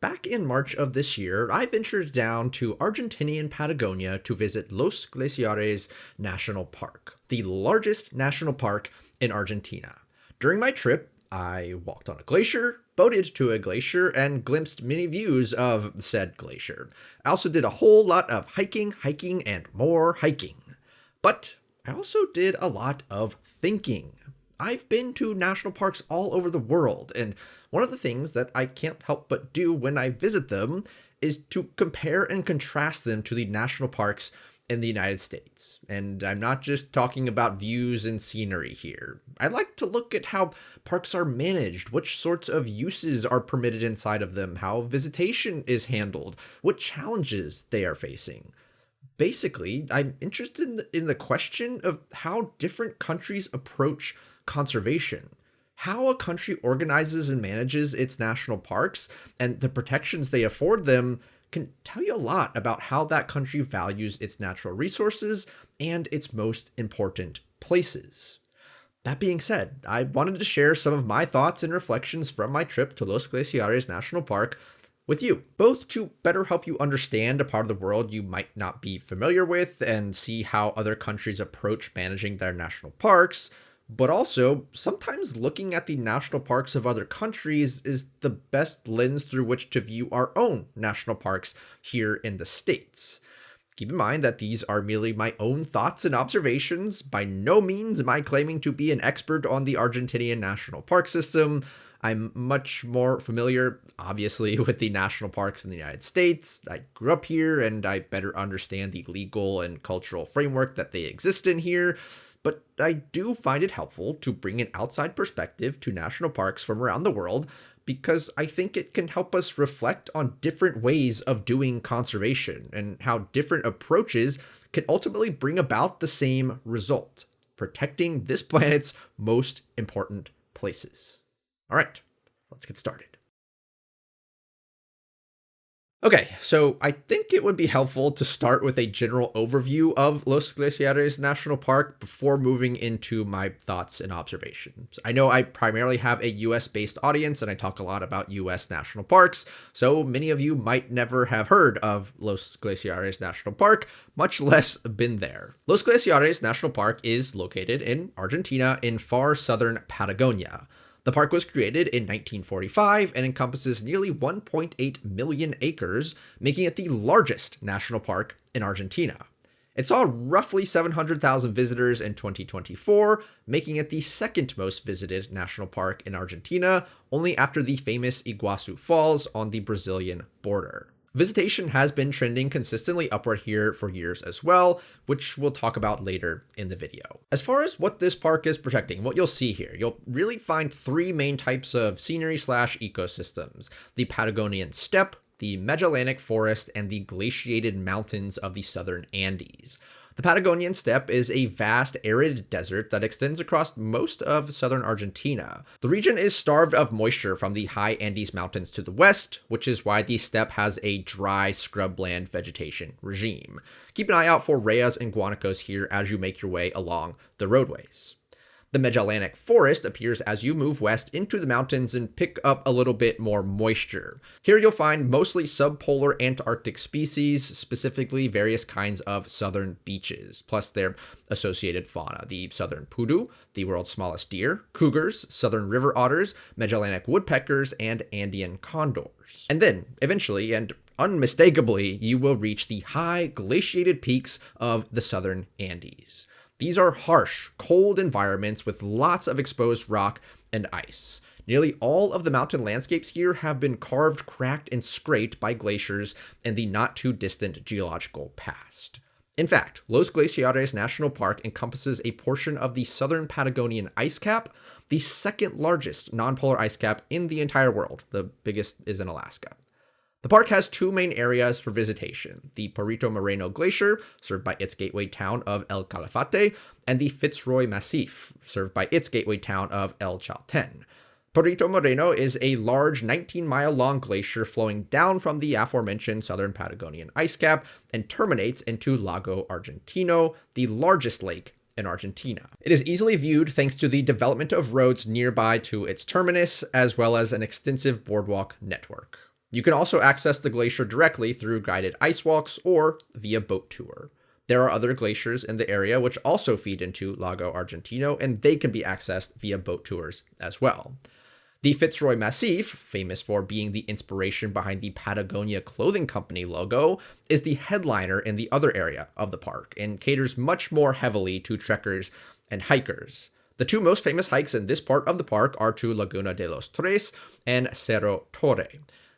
Back in March of this year, I ventured down to Argentinian Patagonia to visit Los Glaciares National Park, the largest national park in Argentina. During my trip, I walked on a glacier, boated to a glacier, and glimpsed many views of said glacier. I also did a whole lot of hiking, and more hiking. But I also did a lot of thinking. I've been to national parks all over the world, and one of the things that I can't help but do when I visit them is to compare and contrast them to the national parks in the United States. And I'm not just talking about views and scenery here. I like to look at how parks are managed, which sorts of uses are permitted inside of them, how visitation is handled, what challenges they are facing. Basically, I'm interested in the question of how different countries approach conservation, how a country organizes and manages its national parks, and the protections they afford them can tell you a lot about how that country values its natural resources and its most important places. That being said, I wanted to share some of my thoughts and reflections from my trip to Los Glaciares National Park with you, both to better help you understand a part of the world you might not be familiar with and see how other countries approach managing their national parks, but also sometimes looking at the national parks of other countries is the best lens through which to view our own national parks here in the States. Keep in mind that these are merely my own thoughts and observations. By no means am I claiming to be an expert on the Argentinian national park system. I'm much more familiar, obviously, with the national parks in the United States. I grew up here and I better understand the legal and cultural framework that they exist in here. But I do find it helpful to bring an outside perspective to national parks from around the world because I think it can help us reflect on different ways of doing conservation and how different approaches can ultimately bring about the same result, protecting this planet's most important places. All right, let's get started. Okay, so I think it would be helpful to start with a general overview of Los Glaciares National Park before moving into my thoughts and observations. I know I primarily have a US-based audience and I talk a lot about US national parks, so many of you might never have heard of Los Glaciares National Park, much less been there. Los Glaciares National Park is located in Argentina in far southern Patagonia. The park was created in 1945 and encompasses nearly 1.8 million acres, making it the largest national park in Argentina. It saw roughly 700,000 visitors in 2024, making it the second most visited national park in Argentina, only after the famous Iguazu Falls on the Brazilian border. Visitation has been trending consistently upward here for years as well, which we'll talk about later in the video. As far as what this park is protecting, what you'll see here, you'll really find three main types of scenery/ecosystems: the Patagonian steppe, the Magellanic forest, and the glaciated mountains of the southern Andes. The Patagonian steppe is a vast arid desert that extends across most of southern Argentina. The region is starved of moisture from the high Andes mountains to the west, which is why the steppe has a dry scrubland vegetation regime. Keep an eye out for rheas and guanacos here as you make your way along the roadways. The Magellanic forest appears as you move west into the mountains and pick up a little bit more moisture. Here you'll find mostly subpolar Antarctic species, specifically various kinds of southern beaches, plus their associated fauna: the southern pudu, the world's smallest deer, cougars, southern river otters, Magellanic woodpeckers, and Andean condors. And then, eventually, and unmistakably, you will reach the high glaciated peaks of the southern Andes. These are harsh, cold environments with lots of exposed rock and ice. Nearly all of the mountain landscapes here have been carved, cracked, and scraped by glaciers in the not-too-distant geological past. In fact, Los Glaciares National Park encompasses a portion of the southern Patagonian ice cap, the second largest non-polar ice cap in the entire world. The biggest is in Alaska. The park has two main areas for visitation: the Perito Moreno Glacier, served by its gateway town of El Calafate, and the Fitzroy Massif, served by its gateway town of El Chalten. Perito Moreno is a large 19-mile-long glacier flowing down from the aforementioned southern Patagonian ice cap and terminates into Lago Argentino, the largest lake in Argentina. It is easily viewed thanks to the development of roads nearby to its terminus, as well as an extensive boardwalk network. You can also access the glacier directly through guided ice walks or via boat tour. There are other glaciers in the area which also feed into Lago Argentino, and they can be accessed via boat tours as well. The Fitzroy Massif, famous for being the inspiration behind the Patagonia clothing company logo, is the headliner in the other area of the park and caters much more heavily to trekkers and hikers. The two most famous hikes in this part of the park are to Laguna de Los Tres and Cerro Torre.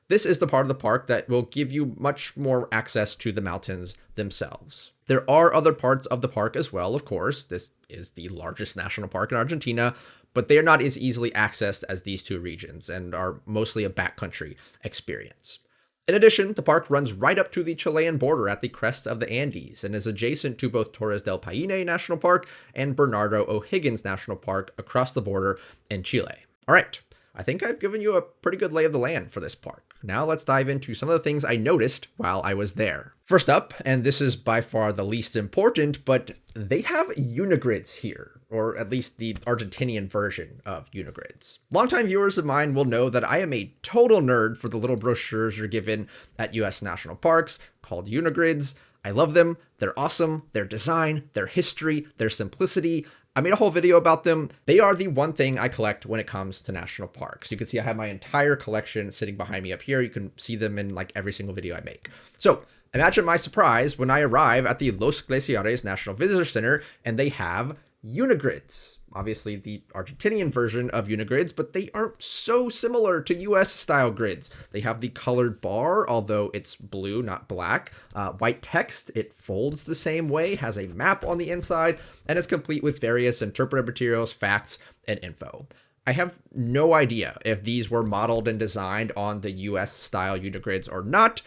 This is the part of the park that will give you much more access to the mountains themselves. There are other parts of the park as well, of course. This is the largest national park in Argentina, but they are not as easily accessed as these two regions and are mostly a backcountry experience. In addition, the park runs right up to the Chilean border at the crest of the Andes and is adjacent to both Torres del Paine National Park and Bernardo O'Higgins National Park across the border in Chile. All right, I think I've given you a pretty good lay of the land for this park. Now let's dive into some of the things I noticed while I was there. First up, and this is by far the least important, but they have unigrids here, or at least the Argentinian version of unigrids. Longtime viewers of mine will know that I am a total nerd for the little brochures you're given at US national parks called unigrids. I love them. They're awesome. Their design, their history, their simplicity. I made a whole video about them. They are the one thing I collect when it comes to national parks. You can see I have my entire collection sitting behind me up here. You can see them in like every single video I make. So imagine my surprise when I arrive at the Los Glaciares National Visitor Center and they have unigrids. Obviously the Argentinian version of unigrids, but they are so similar to US style grids. They have the colored bar, although it's blue, not black. White text, it folds the same way, has a map on the inside, and is complete with various interpretive materials, facts, and info. I have no idea if these were modeled and designed on the US style unigrids or not,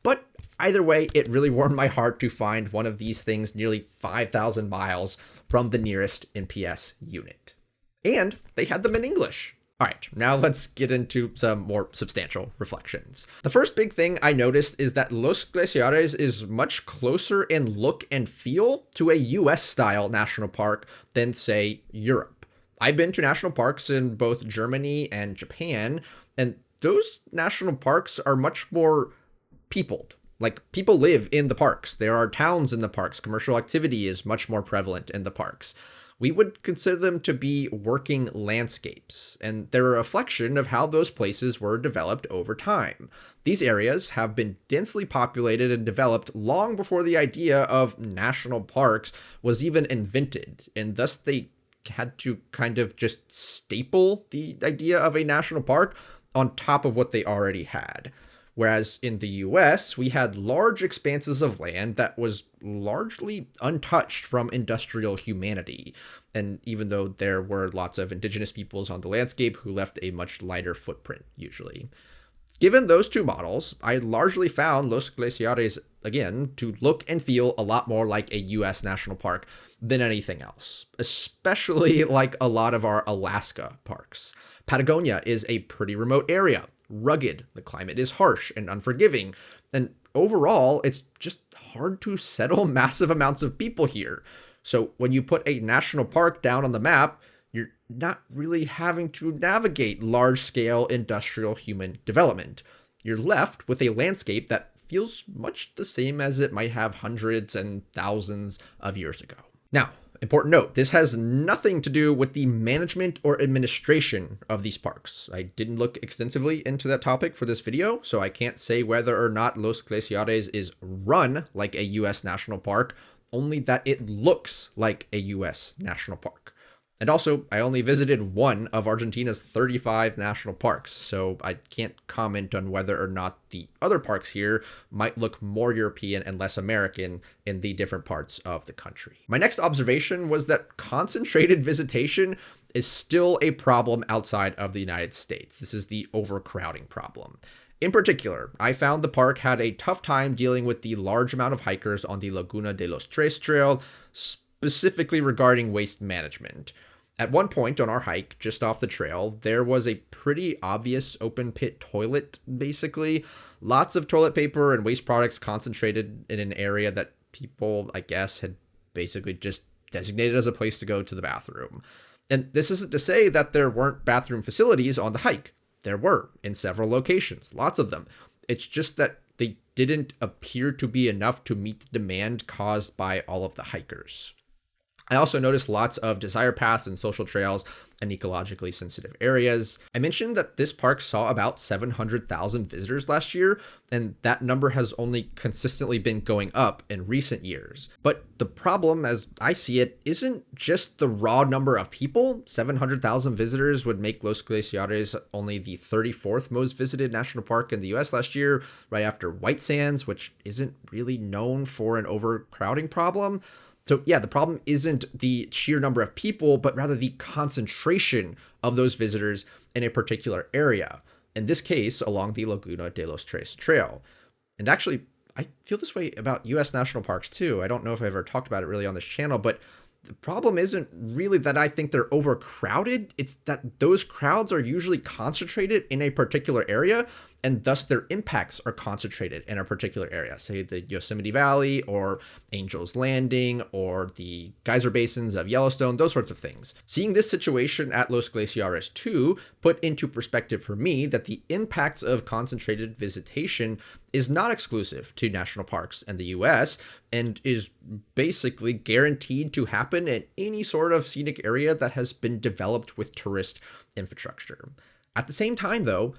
but either way, it really warmed my heart to find one of these things nearly 5,000 miles from the nearest NPS unit. And they had them in English. All right, now let's get into some more substantial reflections. The first big thing I noticed is that Los Glaciares is much closer in look and feel to a US-style national park than, say, Europe. I've been to national parks in both Germany and Japan, and those national parks are much more peopled. Like, people live in the parks. There are towns in the parks. Commercial activity is much more prevalent in the parks. We would consider them to be working landscapes, and they're a reflection of how those places were developed over time. These areas have been densely populated and developed long before the idea of national parks was even invented, and thus they had to kind of just staple the idea of a national park on top of what they already had. Whereas in the US, we had large expanses of land that was largely untouched from industrial humanity. And even though there were lots of indigenous peoples on the landscape who left a much lighter footprint, usually. Given those two models, I largely found Los Glaciares, again, to look and feel a lot more like a US national park than anything else, especially like a lot of our Alaska parks. Patagonia is a pretty remote area. Rugged, the climate is harsh and unforgiving, and overall, it's just hard to settle massive amounts of people here. So when you put a national park down on the map, you're not really having to navigate large-scale industrial human development. You're left with a landscape that feels much the same as it might have hundreds and thousands of years ago. Now, important note, this has nothing to do with the management or administration of these parks. I didn't look extensively into that topic for this video, so I can't say whether or not Los Glaciares is run like a US national park, only that it looks like a US national park. And also, I only visited one of Argentina's 35 national parks, so I can't comment on whether or not the other parks here might look more European and less American in the different parts of the country. My next observation was that concentrated visitation is still a problem outside of the United States. This is the overcrowding problem. In particular, I found the park had a tough time dealing with the large amount of hikers on the Laguna de Los Tres trail, specifically regarding waste management. At one point on our hike, just off the trail, there was a pretty obvious open pit toilet, basically. Lots of toilet paper and waste products concentrated in an area that people, I guess, had basically just designated as a place to go to the bathroom. And this isn't to say that there weren't bathroom facilities on the hike. There were, in several locations, lots of them. It's just that they didn't appear to be enough to meet the demand caused by all of the hikers. I also noticed lots of desire paths and social trails and ecologically sensitive areas. I mentioned that this park saw about 700,000 visitors last year, and that number has only consistently been going up in recent years. But the problem, as I see it, isn't just the raw number of people. 700,000 visitors would make Los Glaciares only the 34th most visited national park in the US last year, right after White Sands, which isn't really known for an overcrowding problem. So yeah, the problem isn't the sheer number of people, but rather the concentration of those visitors in a particular area. In this case, along the Laguna de Los Tres trail. And actually, I feel this way about US national parks too. I don't know if I've ever talked about it really on this channel, but the problem isn't really that I think they're overcrowded. It's that those crowds are usually concentrated in a particular area, and thus their impacts are concentrated in a particular area, say the Yosemite Valley or Angel's Landing or the geyser basins of Yellowstone, those sorts of things. Seeing this situation at Los Glaciares too put into perspective for me that the impacts of concentrated visitation is not exclusive to national parks in the US and is basically guaranteed to happen in any sort of scenic area that has been developed with tourist infrastructure. At the same time, though,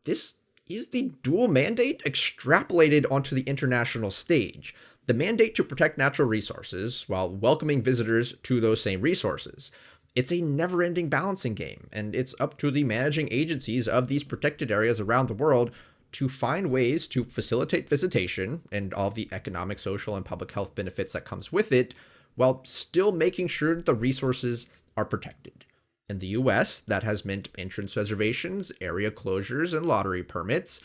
this is the dual mandate extrapolated onto the international stage. The mandate to protect natural resources while welcoming visitors to those same resources. It's a never-ending balancing game, and it's up to the managing agencies of these protected areas around the world to find ways to facilitate visitation and all the economic, social, and public health benefits that comes with it, while still making sure that the resources are protected. In the US, that has meant entrance reservations, area closures, and lottery permits.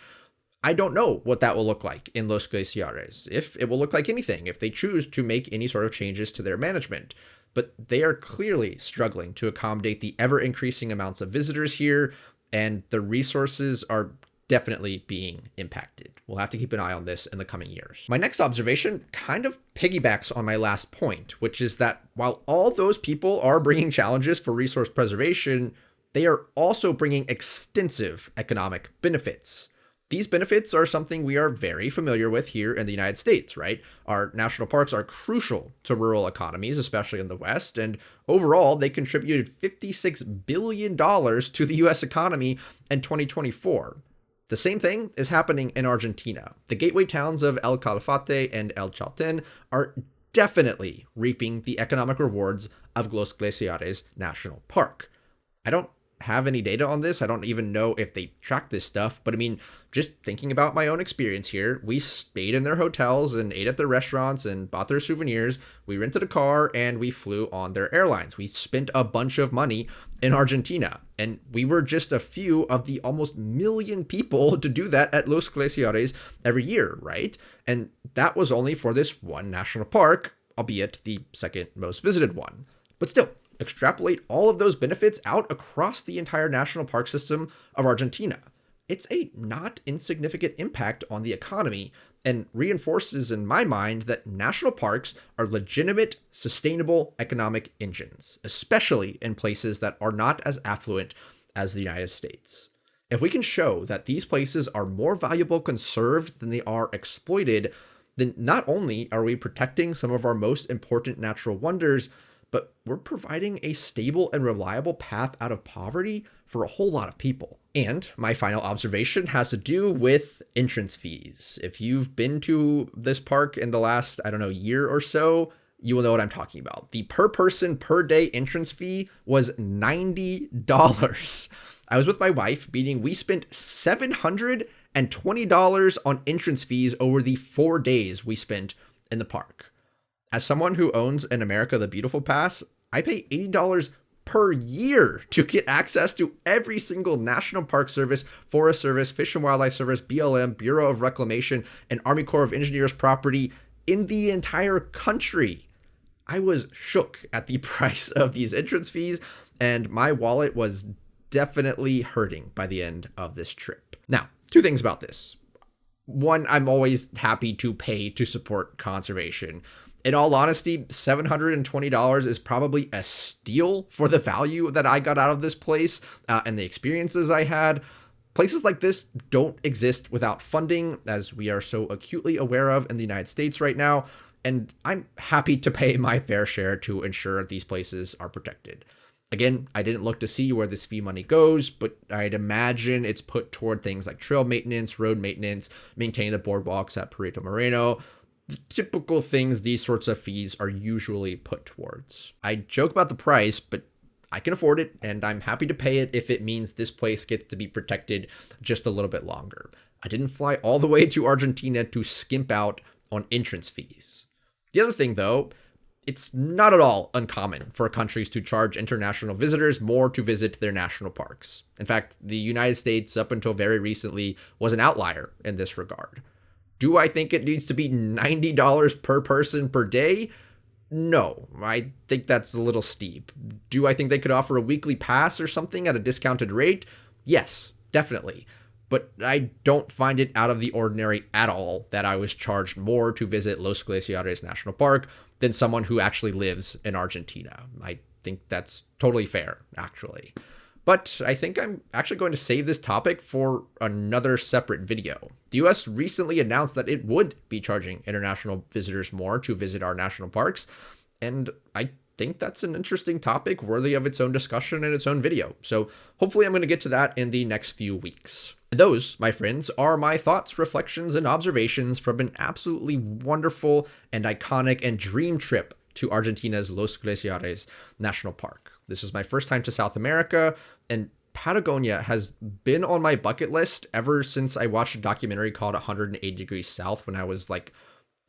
I don't know what that will look like in Los Glaciares, if it will look like anything, if they choose to make any sort of changes to their management. But they are clearly struggling to accommodate the ever-increasing amounts of visitors here, and the resources are definitely being impacted. We'll have to keep an eye on this in the coming years. My next observation kind of piggybacks on my last point, which is that while all those people are bringing challenges for resource preservation, they are also bringing extensive economic benefits. These benefits are something we are very familiar with here in the United States, right? Our national parks are crucial to rural economies, especially in the West, and overall, they contributed $56 billion to the US economy in 2024. The same thing is happening in Argentina. The gateway towns of El Calafate and El Chalten are definitely reaping the economic rewards of Los Glaciares National Park. I don't have any data on this. I don't even know if they track this stuff, but I mean, just thinking about my own experience here, we stayed in their hotels and ate at their restaurants and bought their souvenirs. We rented a car and we flew on their airlines. We spent a bunch of money in Argentina, and we were just a few of the almost million people to do that at Los Glaciares every year, right? And that was only for this one national park, albeit the second most visited one. But still, extrapolate all of those benefits out across the entire national park system of Argentina. It's a not insignificant impact on the economy and reinforces in my mind that national parks are legitimate, sustainable economic engines, especially in places that are not as affluent as the United States. If we can show that these places are more valuable conserved than they are exploited, then not only are we protecting some of our most important natural wonders, but we're providing a stable and reliable path out of poverty for a whole lot of people. And my final observation has to do with entrance fees. If you've been to this park in the last, year or so, you will know what I'm talking about. The per person per day entrance fee was $90. I was with my wife, meaning we spent $720 on entrance fees over the 4 days we spent in the park. As someone who owns an America the Beautiful pass, I pay $80 per year to get access to every single National Park Service, Forest Service, Fish and Wildlife Service, BLM, Bureau of Reclamation, and Army Corps of Engineers property in the entire country. I was shook at the price of these entrance fees, and my wallet was definitely hurting by the end of this trip. Now, 2 things about this. One, I'm always happy to pay to support conservation. In all honesty, $720 is probably a steal for the value that I got out of this place and the experiences I had. Places like this don't exist without funding, as we are so acutely aware of in the United States right now, and I'm happy to pay my fair share to ensure these places are protected. Again, I didn't look to see where this fee money goes, but I'd imagine it's put toward things like trail maintenance, road maintenance, maintaining the boardwalks at Perito Moreno, the typical things these sorts of fees are usually put towards. I joke about the price, but I can afford it, and I'm happy to pay it if it means this place gets to be protected just a little bit longer. I didn't fly all the way to Argentina to skimp out on entrance fees. The other thing, though, it's not at all uncommon for countries to charge international visitors more to visit their national parks. In fact, the United States, up until very recently, was an outlier in this regard. Do I think it needs to be $90 per person per day? No, I think that's a little steep. Do I think they could offer a weekly pass or something at a discounted rate? Yes, definitely. But I don't find it out of the ordinary at all that I was charged more to visit Los Glaciares National Park than someone who actually lives in Argentina. I think that's totally fair, actually. But I think I'm actually going to save this topic for another separate video. The US recently announced that it would be charging international visitors more to visit our national parks, and I think that's an interesting topic worthy of its own discussion and its own video. So hopefully I'm going to get to that in the next few weeks. Those, my friends, are my thoughts, reflections, and observations from an absolutely wonderful and iconic and dream trip to Argentina's Los Glaciares National Park. This is my first time to South America, and Patagonia has been on my bucket list ever since I watched a documentary called 180 Degrees South when I was like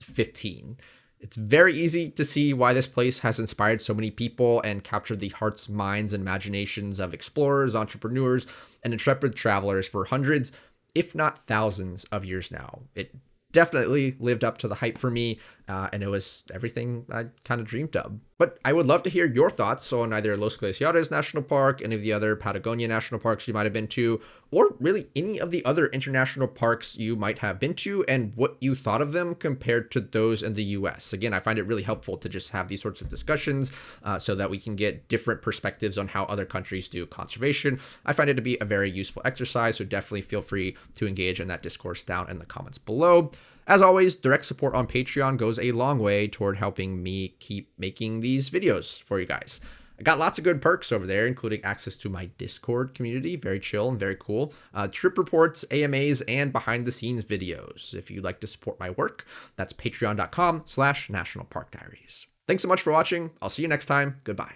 15. It's very easy to see why this place has inspired so many people and captured the hearts, minds, and imaginations of explorers, entrepreneurs, and intrepid travelers for hundreds, if not thousands of years now. It definitely lived up to the hype for me, and it was everything I kind of dreamed of. But I would love to hear your thoughts on either Los Glaciares National Park, any of the other Patagonia National Parks you might have been to, or really any of the other international parks you might have been to and what you thought of them compared to those in the US. Again, I find it really helpful to just have these sorts of discussions so that we can get different perspectives on how other countries do conservation. I find it to be a very useful exercise, so definitely feel free to engage in that discourse down in the comments below. As always, direct support on Patreon goes a long way toward helping me keep making these videos for you guys. I got lots of good perks over there, including access to my Discord community, very chill and very cool, trip reports, AMAs, and behind-the-scenes videos. If you'd like to support my work, that's patreon.com/nationalparkdiaries. Thanks so much for watching. I'll see you next time. Goodbye.